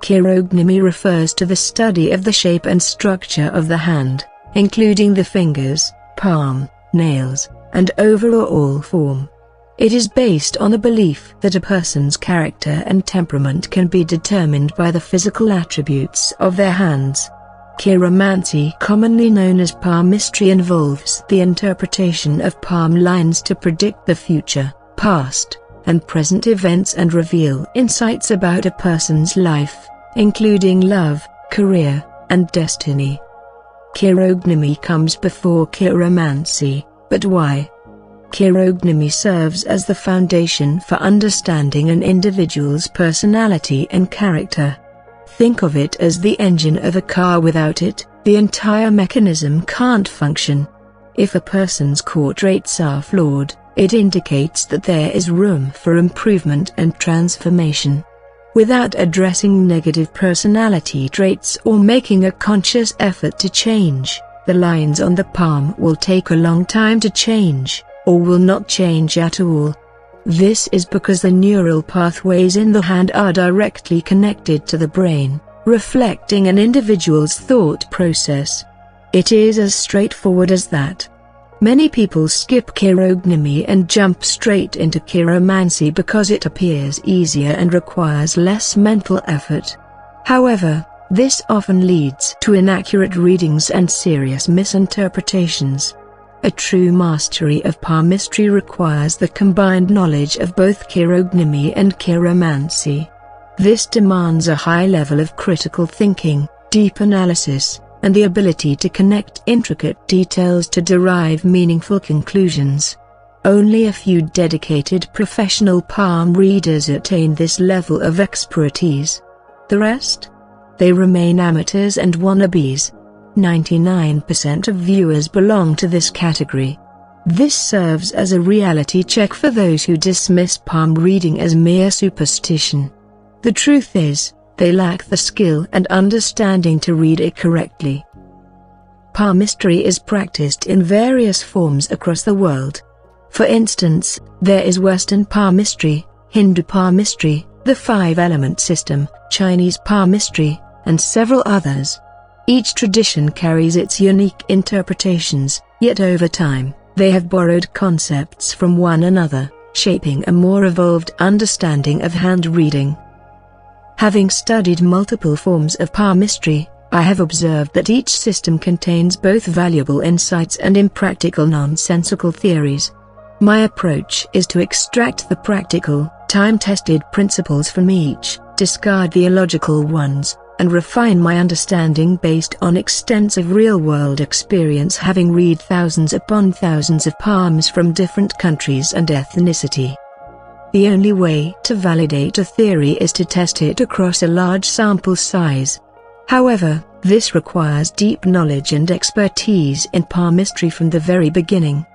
Chirognomy refers to the study of the shape and structure of the hand, including the fingers, palm, nails, and overall form. It is based on the belief that a person's character and temperament can be determined by the physical attributes of their hands. Chiromancy, commonly known as palmistry, involves the interpretation of palm lines to predict the future, past, and present events and reveal insights about a person's life, including love, career, and destiny. Chirognomy comes before chiromancy, but why? Chirognomy serves as the foundation for understanding an individual's personality and character. Think of it as the engine of a car. Without it, the entire mechanism can't function. If a person's core traits are flawed, it indicates that there is room for improvement and transformation. Without addressing negative personality traits or making a conscious effort to change, the lines on the palm will take a long time to change, or will not change at all. This is because the neural pathways in the hand are directly connected to the brain, reflecting an individual's thought process. It is as straightforward as that. Many people skip chirognomy and jump straight into chiromancy because it appears easier and requires less mental effort. However, this often leads to inaccurate readings and serious misinterpretations. A true mastery of palmistry requires the combined knowledge of both chirognomy and chiromancy. This demands a high level of critical thinking, deep analysis, and the ability to connect intricate details to derive meaningful conclusions. Only a few dedicated professional palm readers attain this level of expertise. The rest? They remain amateurs and wannabes. 99% of viewers belong to this category. This serves as a reality check for those who dismiss palm reading as mere superstition. The truth is, they lack the skill and understanding to read it correctly. Palmistry is practiced in various forms across the world. For instance, there is Western palmistry, Hindu palmistry, the five-element system, Chinese palmistry, and several others. Each tradition carries its unique interpretations, yet over time, they have borrowed concepts from one another, shaping a more evolved understanding of hand reading. Having studied multiple forms of palmistry, I have observed that each system contains both valuable insights and impractical nonsensical theories. My approach is to extract the practical, time-tested principles from each, discard the illogical ones, and refine my understanding based on extensive real-world experience, having read thousands upon thousands of palms from different countries and ethnicity. The only way to validate a theory is to test it across a large sample size. However, this requires deep knowledge and expertise in palmistry from the very beginning.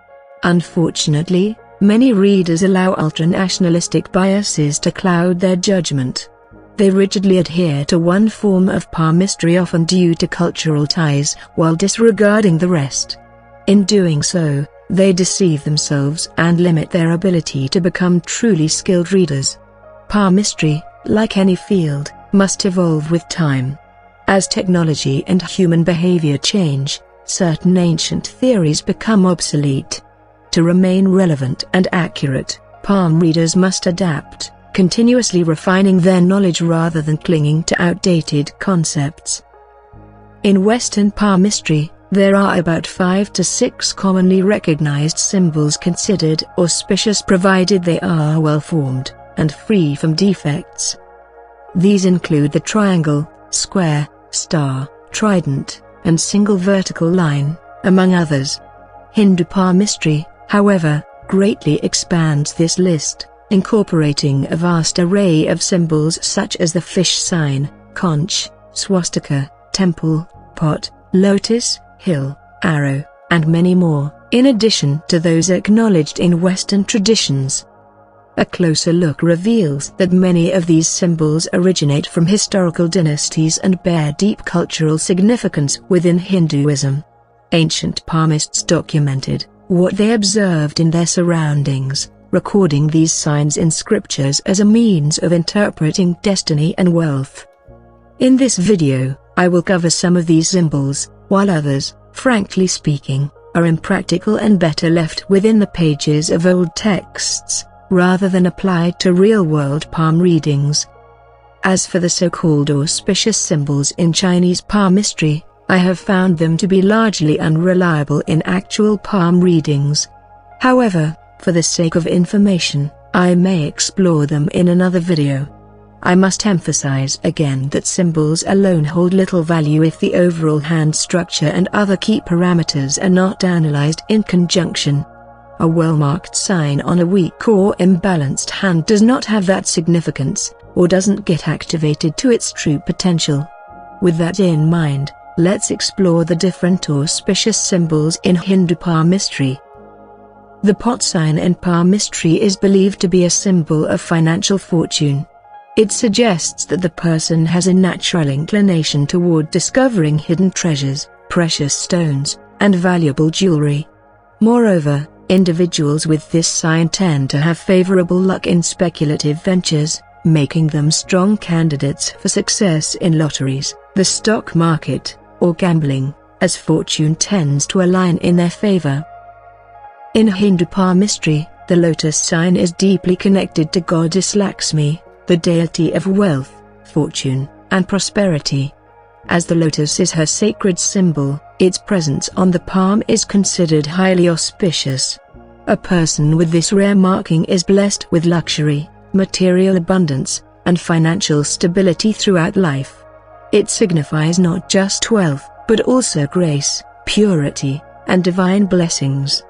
Unfortunately, many readers allow ultra-nationalistic biases to cloud their judgment. They rigidly adhere to one form of palmistry, often due to cultural ties, while disregarding the rest. In doing so, they deceive themselves and limit their ability to become truly skilled readers. Palmistry, like any field, must evolve with time. As technology and human behavior change, certain ancient theories become obsolete. To remain relevant and accurate, palm readers must adapt, continuously refining their knowledge rather than clinging to outdated concepts. In Western palmistry, there are about 5 to 6 commonly recognized symbols considered auspicious provided they are well-formed and free from defects. These include the triangle, square, star, trident, and single vertical line, among others. Hindu palmistry, however, greatly expands this list, incorporating a vast array of symbols such as the fish sign, conch, swastika, temple, pot, lotus, hill, arrow, and many more, in addition to those acknowledged in Western traditions. A closer look reveals that many of these symbols originate from historical dynasties and bear deep cultural significance within Hinduism. Ancient palmists documented what they observed in their surroundings, recording these signs in scriptures as a means of interpreting destiny and wealth. In this video, I will cover some of these symbols, while others, frankly speaking, are impractical and better left within the pages of old texts, rather than applied to real-world palm readings. As for the so-called auspicious symbols in Chinese palmistry, I have found them to be largely unreliable in actual palm readings. However, for the sake of information, I may explore them in another video. I must emphasize again that symbols alone hold little value if the overall hand structure and other key parameters are not analyzed in conjunction. A well-marked sign on a weak or imbalanced hand does not have that significance, or doesn't get activated to its true potential. With that in mind, let's explore the different auspicious symbols in Hindu palmistry. The pot sign in palmistry is believed to be a symbol of financial fortune. It suggests that the person has a natural inclination toward discovering hidden treasures, precious stones, and valuable jewelry. Moreover, individuals with this sign tend to have favorable luck in speculative ventures, making them strong candidates for success in lotteries, the stock market, or gambling, as fortune tends to align in their favor. In Hindu palmistry, the lotus sign is deeply connected to goddess Lakshmi, the deity of wealth, fortune, and prosperity. As the lotus is her sacred symbol, its presence on the palm is considered highly auspicious. A person with this rare marking is blessed with luxury, material abundance, and financial stability throughout life. It signifies not just wealth, but also grace, purity, and divine blessings.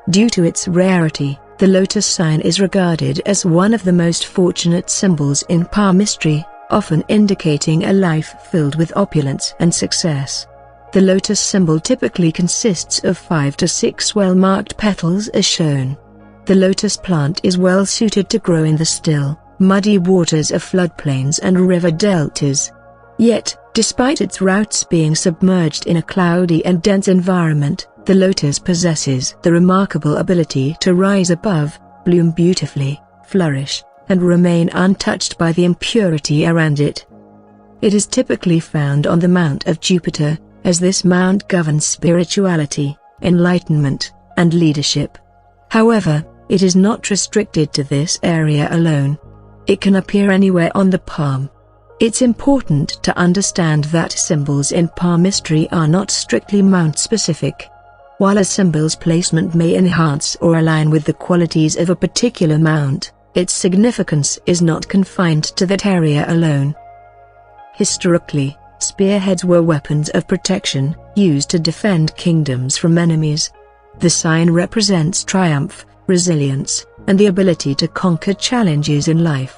Due to its rarity, the lotus sign is regarded as one of the most fortunate symbols in palmistry, often indicating a life filled with opulence and success. The lotus symbol typically consists of 5 to 6 well-marked petals as shown. The lotus plant is well suited to grow in the still, muddy waters of floodplains and river deltas. Yet, despite its roots being submerged in a cloudy and dense environment, the lotus possesses the remarkable ability to rise above, bloom beautifully, flourish, and remain untouched by the impurity around it. It is typically found on the Mount of Jupiter, as this mount governs spirituality, enlightenment, and leadership. However, it is not restricted to this area alone. It can appear anywhere on the palm. It's important to understand that symbols in palmistry are not strictly mount-specific. While a symbol's placement may enhance or align with the qualities of a particular mount, its significance is not confined to that area alone. Historically, spearheads were weapons of protection, used to defend kingdoms from enemies. The sign represents triumph, resilience, and the ability to conquer challenges in life.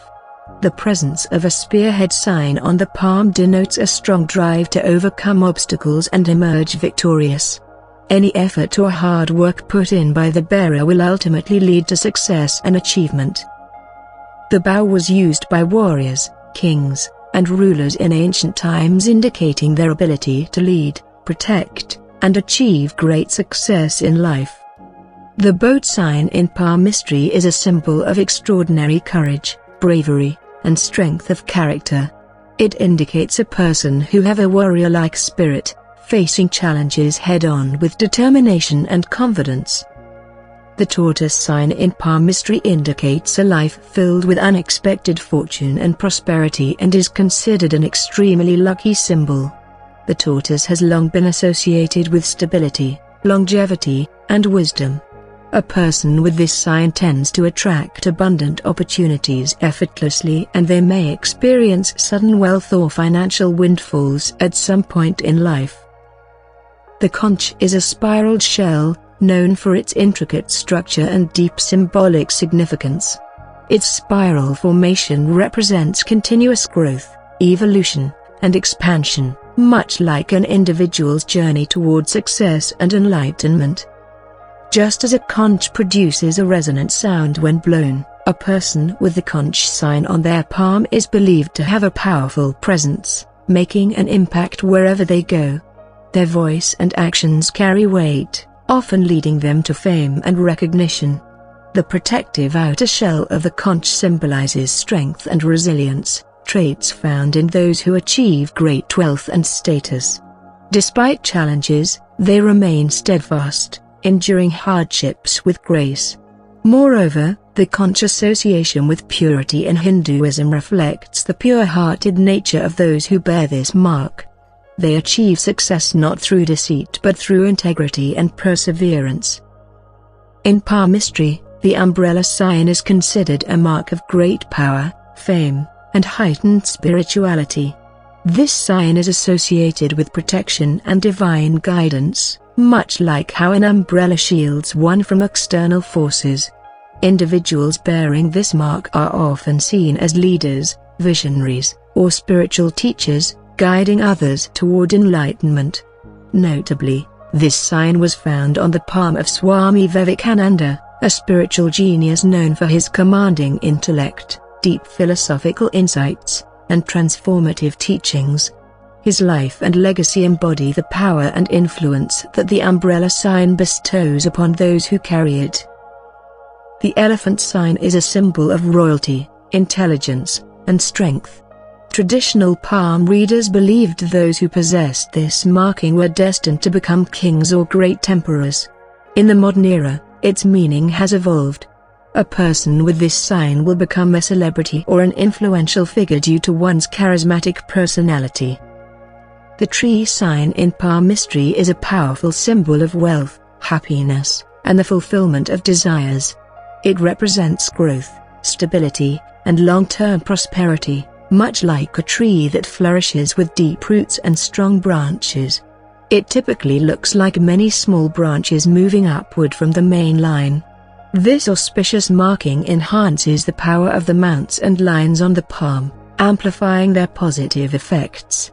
The presence of a spearhead sign on the palm denotes a strong drive to overcome obstacles and emerge victorious. Any effort or hard work put in by the bearer will ultimately lead to success and achievement. The bow was used by warriors, kings, and rulers in ancient times, indicating their ability to lead, protect, and achieve great success in life. The boat sign in palmistry is a symbol of extraordinary courage, bravery, and strength of character. It indicates a person who has a warrior-like spirit, facing challenges head-on with determination and confidence. The tortoise sign in palmistry indicates a life filled with unexpected fortune and prosperity and is considered an extremely lucky symbol. The tortoise has long been associated with stability, longevity, and wisdom. A person with this sign tends to attract abundant opportunities effortlessly, and they may experience sudden wealth or financial windfalls at some point in life. The conch is a spiraled shell, known for its intricate structure and deep symbolic significance. Its spiral formation represents continuous growth, evolution, and expansion, much like an individual's journey toward success and enlightenment. Just as a conch produces a resonant sound when blown, a person with the conch sign on their palm is believed to have a powerful presence, making an impact wherever they go. Their voice and actions carry weight, often leading them to fame and recognition. The protective outer shell of the conch symbolizes strength and resilience, traits found in those who achieve great wealth and status. Despite challenges, they remain steadfast, enduring hardships with grace. Moreover, the conscious association with purity in Hinduism reflects the pure-hearted nature of those who bear this mark. They achieve success not through deceit but through integrity and perseverance. In palmistry, the umbrella sign is considered a mark of great power, fame, and heightened spirituality. This sign is associated with protection and divine guidance, much like how an umbrella shields one from external forces. Individuals bearing this mark are often seen as leaders, visionaries, or spiritual teachers, guiding others toward enlightenment. Notably, this sign was found on the palm of Swami Vivekananda, a spiritual genius known for his commanding intellect, deep philosophical insights, and transformative teachings. His life and legacy embody the power and influence that the umbrella sign bestows upon those who carry it. The elephant sign is a symbol of royalty, intelligence, and strength. Traditional palm readers believed those who possessed this marking were destined to become kings or great emperors. In the modern era, its meaning has evolved. A person with this sign will become a celebrity or an influential figure due to one's charismatic personality. The tree sign in palmistry is a powerful symbol of wealth, happiness, and the fulfillment of desires. It represents growth, stability, and long-term prosperity, much like a tree that flourishes with deep roots and strong branches. It typically looks like many small branches moving upward from the main line. This auspicious marking enhances the power of the mounts and lines on the palm, amplifying their positive effects.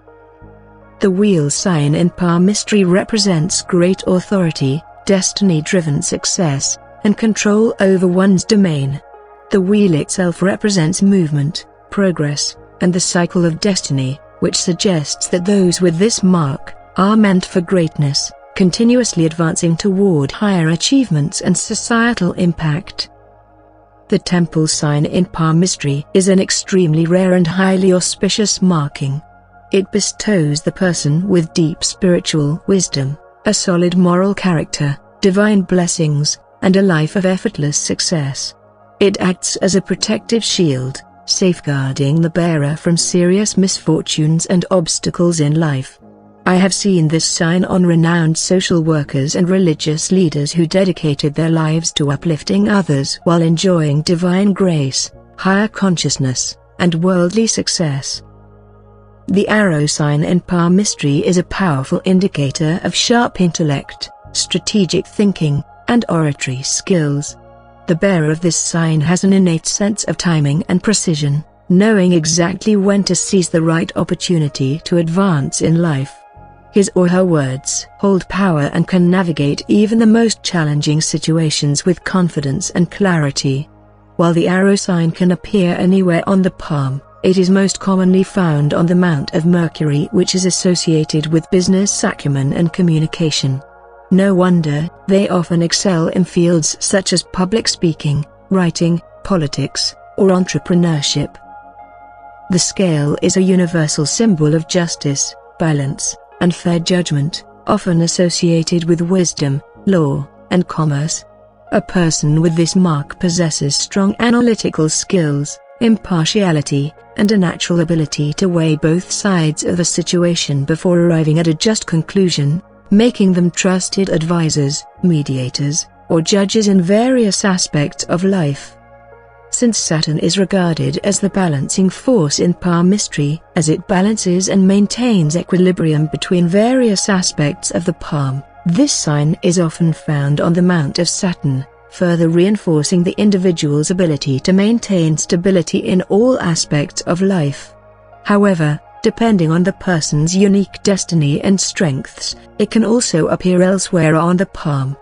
The wheel sign in palmistry represents great authority, destiny-driven success, and control over one's domain. The wheel itself represents movement, progress, and the cycle of destiny, which suggests that those with this mark are meant for greatness, continuously advancing toward higher achievements and societal impact. The temple sign in palmistry is an extremely rare and highly auspicious marking. It bestows the person with deep spiritual wisdom, a solid moral character, divine blessings, and a life of effortless success. It acts as a protective shield, safeguarding the bearer from serious misfortunes and obstacles in life. I have seen this sign on renowned social workers and religious leaders who dedicated their lives to uplifting others while enjoying divine grace, higher consciousness, and worldly success. The arrow sign in palmistry is a powerful indicator of sharp intellect, strategic thinking, and oratory skills. The bearer of this sign has an innate sense of timing and precision, knowing exactly when to seize the right opportunity to advance in life. His or her words hold power and can navigate even the most challenging situations with confidence and clarity. While the arrow sign can appear anywhere on the palm, it is most commonly found on the mount of Mercury, which is associated with business acumen and communication. No wonder they often excel in fields such as public speaking, writing, politics, or entrepreneurship. The scale is a universal symbol of justice, balance, and fair judgment, often associated with wisdom, law, and commerce. A person with this mark possesses strong analytical skills, impartiality, and a natural ability to weigh both sides of a situation before arriving at a just conclusion, making them trusted advisors, mediators, or judges in various aspects of life. Since Saturn is regarded as the balancing force in palmistry, as it balances and maintains equilibrium between various aspects of the palm, this sign is often found on the mount of Saturn, further reinforcing the individual's ability to maintain stability in all aspects of life. However, depending on the person's unique destiny and strengths, it can also appear elsewhere on the palm.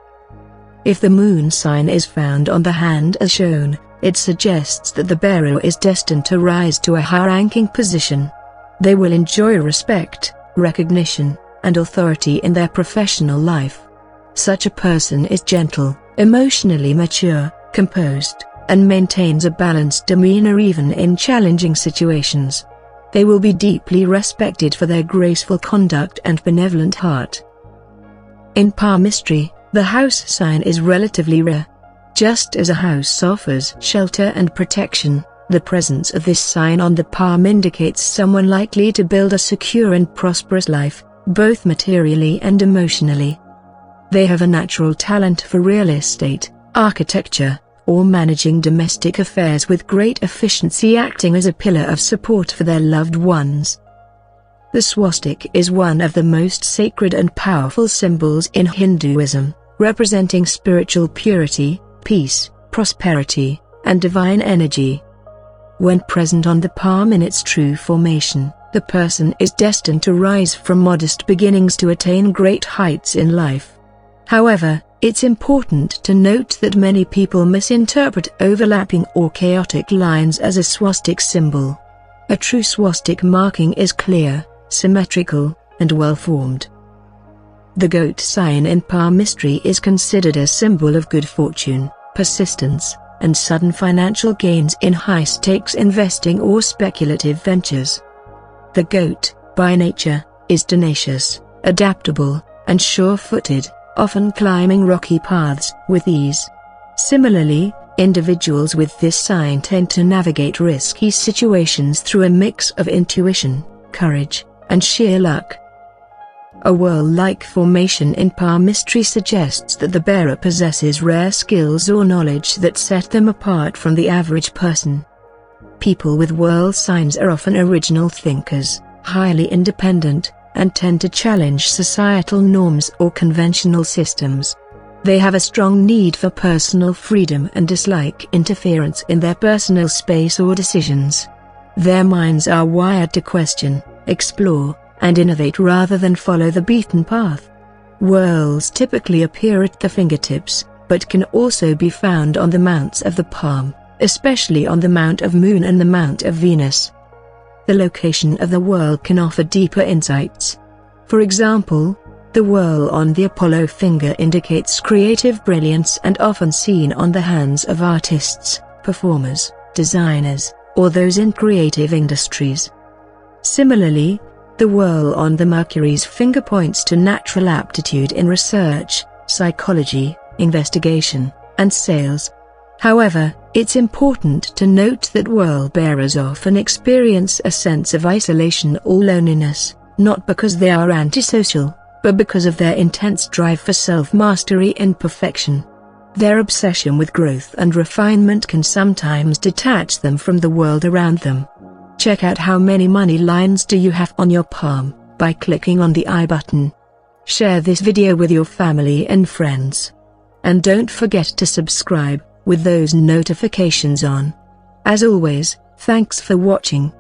If the moon sign is found on the hand as shown, it suggests that the bearer is destined to rise to a high-ranking position. They will enjoy respect, recognition, and authority in their professional life. Such a person is gentle, emotionally mature, composed, and maintains a balanced demeanor even in challenging situations. They will be deeply respected for their graceful conduct and benevolent heart. In palmistry, the house sign is relatively rare. Just as a house offers shelter and protection, the presence of this sign on the palm indicates someone likely to build a secure and prosperous life, both materially and emotionally. They have a natural talent for real estate, architecture, or managing domestic affairs with great efficiency, acting as a pillar of support for their loved ones. The swastika is one of the most sacred and powerful symbols in Hinduism, representing spiritual purity, peace, prosperity, and divine energy. When present on the palm in its true formation, the person is destined to rise from modest beginnings to attain great heights in life. However, it's important to note that many people misinterpret overlapping or chaotic lines as a swastika symbol. A true swastika marking is clear, symmetrical, and well-formed. The goat sign in palmistry is considered a symbol of good fortune, persistence, and sudden financial gains in high-stakes investing or speculative ventures. The goat, by nature, is tenacious, adaptable, and sure-footed, often climbing rocky paths with ease. Similarly, individuals with this sign tend to navigate risky situations through a mix of intuition, courage, and sheer luck. A whorl-like formation in palmistry suggests that the bearer possesses rare skills or knowledge that set them apart from the average person. People with whorl signs are often original thinkers, highly independent, and tend to challenge societal norms or conventional systems. They have a strong need for personal freedom and dislike interference in their personal space or decisions. Their minds are wired to question, explore, and innovate rather than follow the beaten path. Whorls typically appear at the fingertips, but can also be found on the mounts of the palm, especially on the Mount of Moon and the Mount of Venus. The location of the whorl can offer deeper insights. For example, the whorl on the Apollo finger indicates creative brilliance and often seen on the hands of artists, performers, designers, or those in creative industries. Similarly, the whorl on the Mercury's finger points to natural aptitude in research, psychology, investigation, and sales. However, it's important to note that whorl bearers often experience a sense of isolation or loneliness, not because they are antisocial, but because of their intense drive for self-mastery and perfection. Their obsession with growth and refinement can sometimes detach them from the world around them. Check out how many money lines do you have on your palm by clicking on the I button. Share this video with your family and friends. And don't forget to subscribe with those notifications on. As always, thanks for watching.